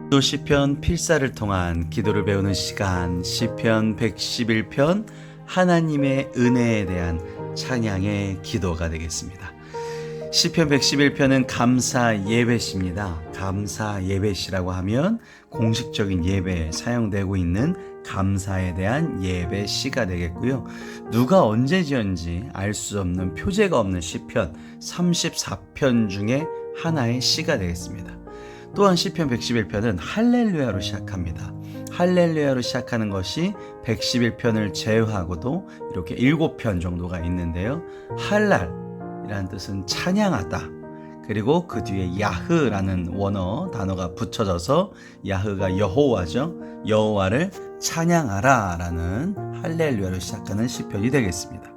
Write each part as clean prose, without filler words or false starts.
또 시편 필사를 통한 기도를 배우는 시간, 시편 111편 하나님의 은혜에 대한 찬양의 기도가 되겠습니다. 시편 111편은 감사 예배시입니다. 감사 예배시라고 하면 공식적인 예배에 사용되고 있는 감사에 대한 예배시가 되겠고요. 누가 언제 지은지 알 수 없는 표제가 없는 시편 34편 중에 하나의 시가 되겠습니다. 또한 시편 111편은 할렐루야로 시작합니다. 할렐루야로 시작하는 것이 111편을 제외하고도 이렇게 7편 정도가 있는데요. 할랄이라는 뜻은 찬양하다. 그리고 그 뒤에 야흐라는 원어 단어가 붙여져서 야흐가 여호와죠. 여호와를 찬양하라 라는 할렐루야로 시작하는 시편이 되겠습니다.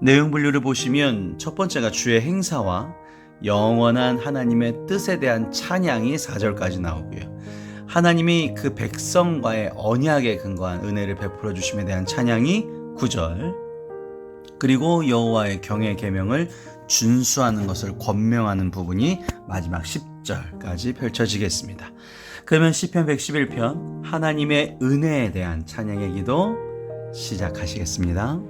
내용 분류를 보시면 첫 번째가 주의 행사와 영원한 하나님의 뜻에 대한 찬양이 4절까지 나오고요. 하나님이 그 백성과의 언약에 근거한 은혜를 베풀어 주심에 대한 찬양이 9절, 그리고 여호와의 경외 계명을 준수하는 것을 권명하는 부분이 마지막 10절까지 펼쳐지겠습니다. 그러면 시편 111편 하나님의 은혜에 대한 찬양의 기도 시작하시겠습니다.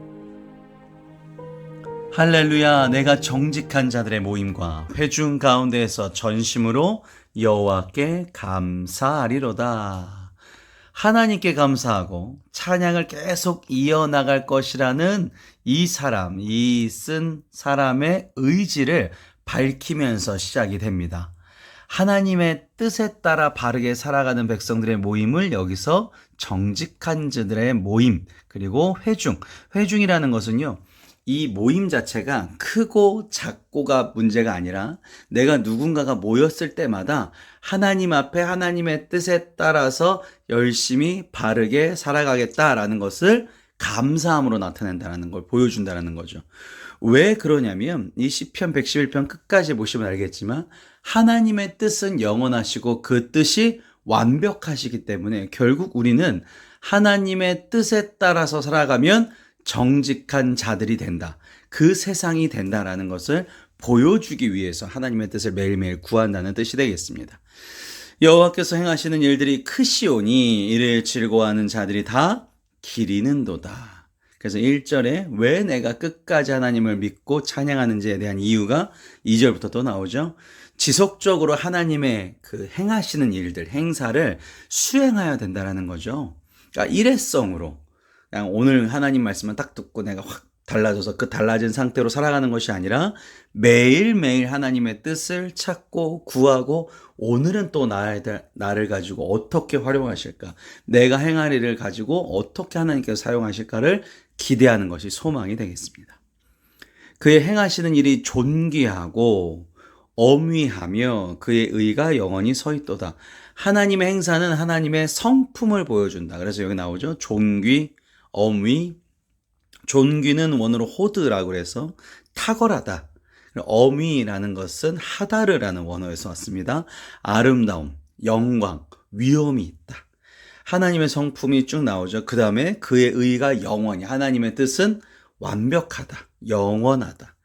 할렐루야. 내가 정직한 자들의 모임과 회중 가운데에서 전심으로 여호와께 감사하리로다. 하나님께 감사하고 찬양을 계속 이어나갈 것이라는 이 쓴 사람의 의지를 밝히면서 시작이 됩니다. 하나님의 뜻에 따라 바르게 살아가는 백성들의 모임을 여기서 정직한 자들의 모임, 그리고 회중이라는 것은요, 이 모임 자체가 크고 작고가 문제가 아니라 내가 누군가가 모였을 때마다 하나님 앞에 하나님의 뜻에 따라서 열심히 바르게 살아가겠다라는 것을 감사함으로 나타낸다는 걸 보여준다는 거죠. 왜 그러냐면 이 시편 111편 끝까지 보시면 알겠지만 하나님의 뜻은 영원하시고 그 뜻이 완벽하시기 때문에 결국 우리는 하나님의 뜻에 따라서 살아가면 정직한 자들이 된다. 그 세상이 된다라는 것을 보여주기 위해서 하나님의 뜻을 매일매일 구한다는 뜻이 되겠습니다. 여호와께서 행하시는 일들이 크시오니 이를 즐거워하는 자들이 다 기리는도다. 그래서 1절에 왜 내가 끝까지 하나님을 믿고 찬양하는지에 대한 이유가 2절부터 또 나오죠. 지속적으로 하나님의 그 행하시는 일들, 행사를 수행해야 된다는 거죠. 그러니까 일회성으로 그냥 오늘 하나님 말씀만 딱 듣고 내가 확 달라져서 그 달라진 상태로 살아가는 것이 아니라 매일매일 하나님의 뜻을 찾고 구하고 오늘은 또 나를 가지고 어떻게 활용하실까, 내가 행할 일을 가지고 어떻게 하나님께서 사용하실까를 기대하는 것이 소망이 되겠습니다. 그의 행하시는 일이 존귀하고 엄위하며 그의 의가 영원히 서 있도다. 하나님의 행사는 하나님의 성품을 보여준다. 그래서 여기 나오죠. 존귀, 엄위. 존귀는 원어로 호드라고 해서 탁월하다. 엄위라는 것은 하다르라는 원어에서 왔습니다. 아름다움, 영광, 위엄이 있다. 하나님의 성품이 쭉 나오죠. 그 다음에 그의 의가 영원히, 하나님의 뜻은 완벽하다, 영원하다.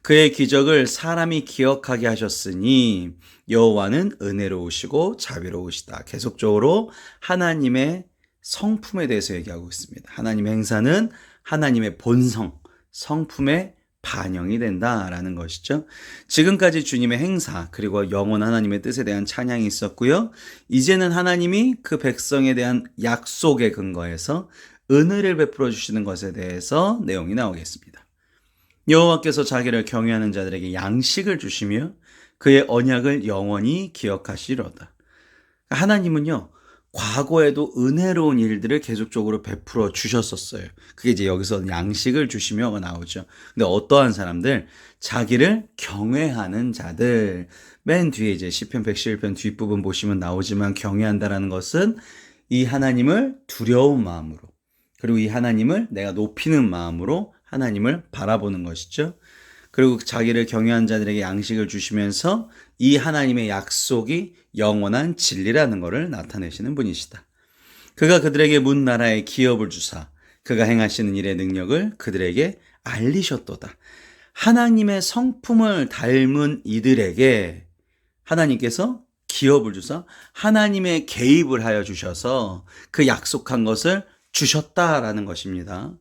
그의 기적을 사람이 기억하게 하셨으니 여호와는 은혜로우시고 자비로우시다. 계속적으로 하나님의 성품에 대해서 얘기하고 있습니다. 하나님의 행사는 하나님의 본성, 성품의 반영이 된다라는 것이죠. 지금까지 주님의 행사 그리고 영원 하나님의 뜻에 대한 찬양이 있었고요. 이제는 하나님이 그 백성에 대한 약속에 근거해서 은혜를 베풀어 주시는 것에 대해서 내용이 나오겠습니다. 여호와께서 자기를 경외하는 자들에게 양식을 주시며 그의 언약을 영원히 기억하시리로다. 하나님은요, 과거에도 은혜로운 일들을 계속적으로 베풀어 주셨었어요. 그게 이제 여기서 양식을 주시며가 나오죠. 근데 어떠한 사람들? 자기를 경외하는 자들. 맨 뒤에 이제 시편 111편 뒷부분 보시면 나오지만 경외한다라는 것은 이 하나님을 두려운 마음으로, 그리고 이 하나님을 내가 높이는 마음으로 하나님을 바라보는 것이죠. 그리고 자기를 경외한 자들에게 양식을 주시면서 이 하나님의 약속이 영원한 진리라는 것을 나타내시는 분이시다. 그가 그들에게 문 나라의 기업을 주사 그가 행하시는 일의 능력을 그들에게 알리셨도다. 하나님의 성품을 닮은 이들에게 하나님께서 기업을 주사 하나님의 개입을 하여 주셔서 그 약속한 것을 주셨다라는 것입니다.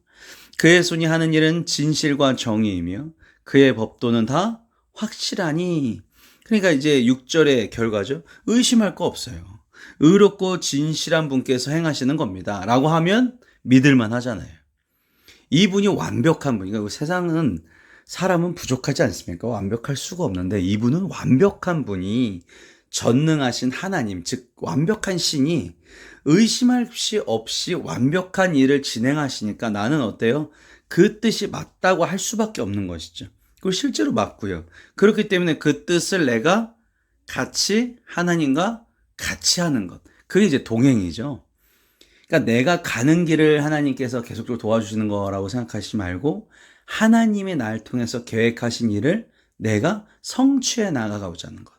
그의 손이 하는 일은 진실과 정의이며 그의 법도는 다 확실하니. 그러니까 이제 6절의 결과죠. 의심할 거 없어요. 의롭고 진실한 분께서 행하시는 겁니다. 라고 하면 믿을만 하잖아요. 이분이 완벽한 분이니까 세상은 사람은 부족하지 않습니까? 완벽할 수가 없는데 이분은 완벽한 분이 전능하신 하나님, 즉 완벽한 신이 의심할 수 없이 완벽한 일을 진행하시니까 나는 어때요? 그 뜻이 맞다고 할 수밖에 없는 것이죠. 그리고 실제로 맞고요. 그렇기 때문에 그 뜻을 내가 같이 하나님과 같이 하는 것. 그게 이제 동행이죠. 그러니까 내가 가는 길을 하나님께서 계속적으로 도와주시는 거라고 생각하시지 말고 하나님의 날 통해서 계획하신 일을 내가 성취해 나가고자 하는 것.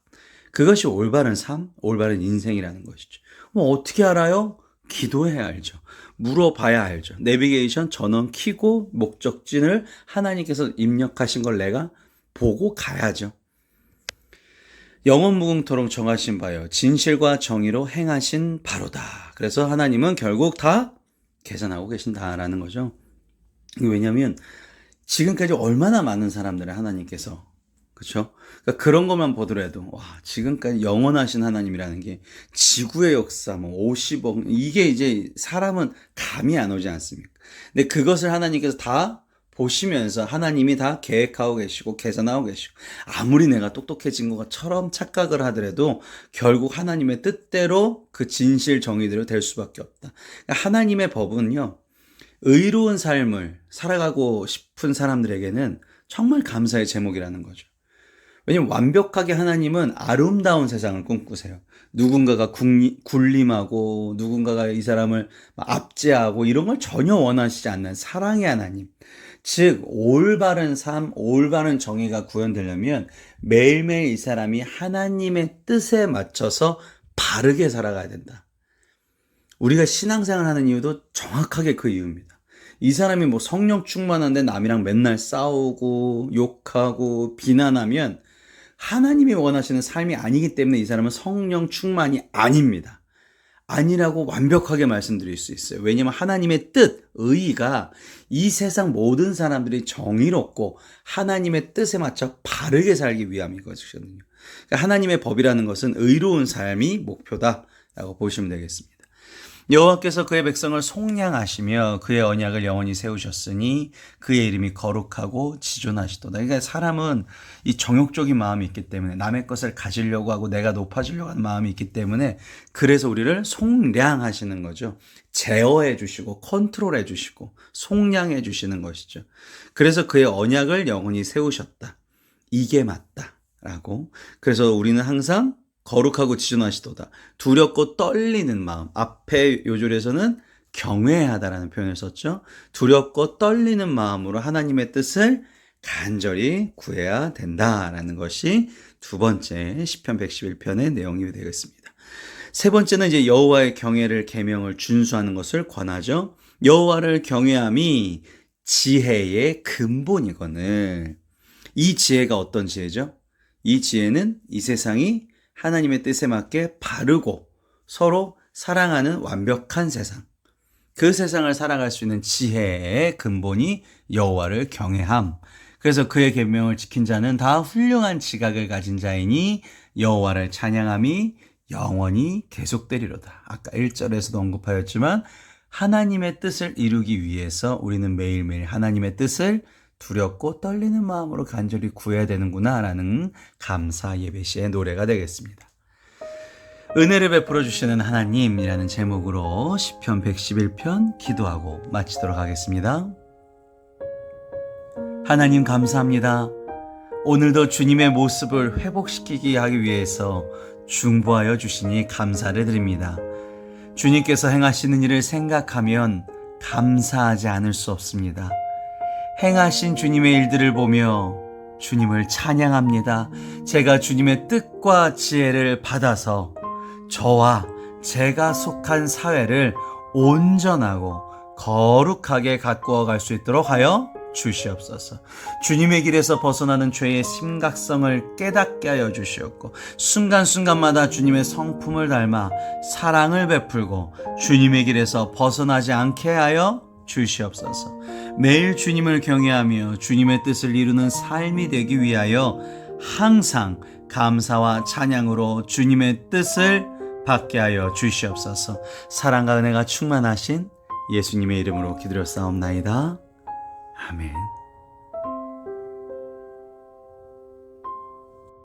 그것이 올바른 삶, 올바른 인생이라는 것이죠. 뭐 어떻게 알아요? 기도해야 알죠. 물어봐야 알죠. 내비게이션 전원 켜고 목적지를 하나님께서 입력하신 걸 내가 보고 가야죠. 영원무궁토록 정하신 바요 진실과 정의로 행하신 바로다. 그래서 하나님은 결국 다 계산하고 계신다라는 거죠. 왜냐하면 지금까지 얼마나 많은 사람들을 하나님께서 그렇죠? 그러니까 그런 것만 보더라도 와 지금까지 영원하신 하나님이라는 게 지구의 역사 뭐 50억 이게 이제 사람은 감이 안 오지 않습니까? 근데 그것을 하나님께서 다 보시면서 하나님이 다 계획하고 계시고 계산하고 계시고 아무리 내가 똑똑해진 것처럼 착각을 하더라도 결국 하나님의 뜻대로 그 진실 정의대로 될 수밖에 없다. 그러니까 하나님의 법은요. 의로운 삶을 살아가고 싶은 사람들에게는 정말 감사의 제목이라는 거죠. 왜냐면 완벽하게 하나님은 아름다운 세상을 꿈꾸세요. 누군가가 굴림하고 누군가가 이 사람을 압제하고 이런 걸 전혀 원하시지 않는 사랑의 하나님. 즉 올바른 삶, 올바른 정의가 구현되려면 매일매일 이 사람이 하나님의 뜻에 맞춰서 바르게 살아가야 된다. 우리가 신앙생활 하는 이유도 정확하게 그 이유입니다. 이 사람이 뭐 성령 충만한데 남이랑 맨날 싸우고 욕하고 비난하면 하나님이 원하시는 삶이 아니기 때문에 이 사람은 성령 충만이 아닙니다. 아니라고 완벽하게 말씀드릴 수 있어요. 왜냐하면 하나님의 뜻, 의의가 이 세상 모든 사람들이 정의롭고 하나님의 뜻에 맞춰 바르게 살기 위함이거든요. 그러니까 하나님의 법이라는 것은 의로운 삶이 목표다라고 보시면 되겠습니다. 여호와께서 그의 백성을 속량하시며 그의 언약을 영원히 세우셨으니 그의 이름이 거룩하고 지존하시도다. 그러니까 사람은 이 정욕적인 마음이 있기 때문에 남의 것을 가지려고 하고 내가 높아지려고 하는 마음이 있기 때문에 그래서 우리를 속량하시는 거죠. 제어해 주시고 컨트롤해 주시고 속량해 주시는 것이죠. 그래서 그의 언약을 영원히 세우셨다. 이게 맞다라고. 그래서 우리는 항상 거룩하고 지존하시도다. 두렵고 떨리는 마음. 앞에 요절에서는 경외하다라는 표현을 썼죠. 두렵고 떨리는 마음으로 하나님의 뜻을 간절히 구해야 된다라는 것이 두 번째 시편 111편의 내용이 되겠습니다. 세 번째는 이제 여호와의 경외를 계명을 준수하는 것을 권하죠. 여호와를 경외함이 지혜의 근본이거늘. 이 지혜가 어떤 지혜죠? 이 지혜는 이 세상이 하나님의 뜻에 맞게 바르고 서로 사랑하는 완벽한 세상. 그 세상을 살아갈 수 있는 지혜의 근본이 여호와를 경외함. 그래서 그의 계명을 지킨 자는 다 훌륭한 지각을 가진 자이니 여호와를 찬양함이 영원히 계속되리로다. 아까 1절에서도 언급하였지만 하나님의 뜻을 이루기 위해서 우리는 매일매일 하나님의 뜻을 두렵고 떨리는 마음으로 간절히 구해야 되는구나 라는 감사 예배 시의 노래가 되겠습니다. 은혜를 베풀어 주시는 하나님이라는 제목으로 시편 111편 기도하고 마치도록 하겠습니다. 하나님 감사합니다. 오늘도 주님의 모습을 회복시키기 하기 위해서 중보하여 주시니 감사를 드립니다. 주님께서 행하시는 일을 생각하면 감사하지 않을 수 없습니다. 행하신 주님의 일들을 보며 주님을 찬양합니다. 제가 주님의 뜻과 지혜를 받아서 저와 제가 속한 사회를 온전하고 거룩하게 가꾸어 갈 수 있도록 하여 주시옵소서. 주님의 길에서 벗어나는 죄의 심각성을 깨닫게 하여 주시옵고, 순간순간마다 주님의 성품을 닮아 사랑을 베풀고 주님의 길에서 벗어나지 않게 하여 주시옵소서. 매일 주님을 경외하며 주님의 뜻을 이루는 삶이 되기 위하여 항상 감사와 찬양으로 주님의 뜻을 받게 하여 주시옵소서. 사랑과 은혜가 충만하신 예수님의 이름으로 기도드렸사옵나이다. 아멘.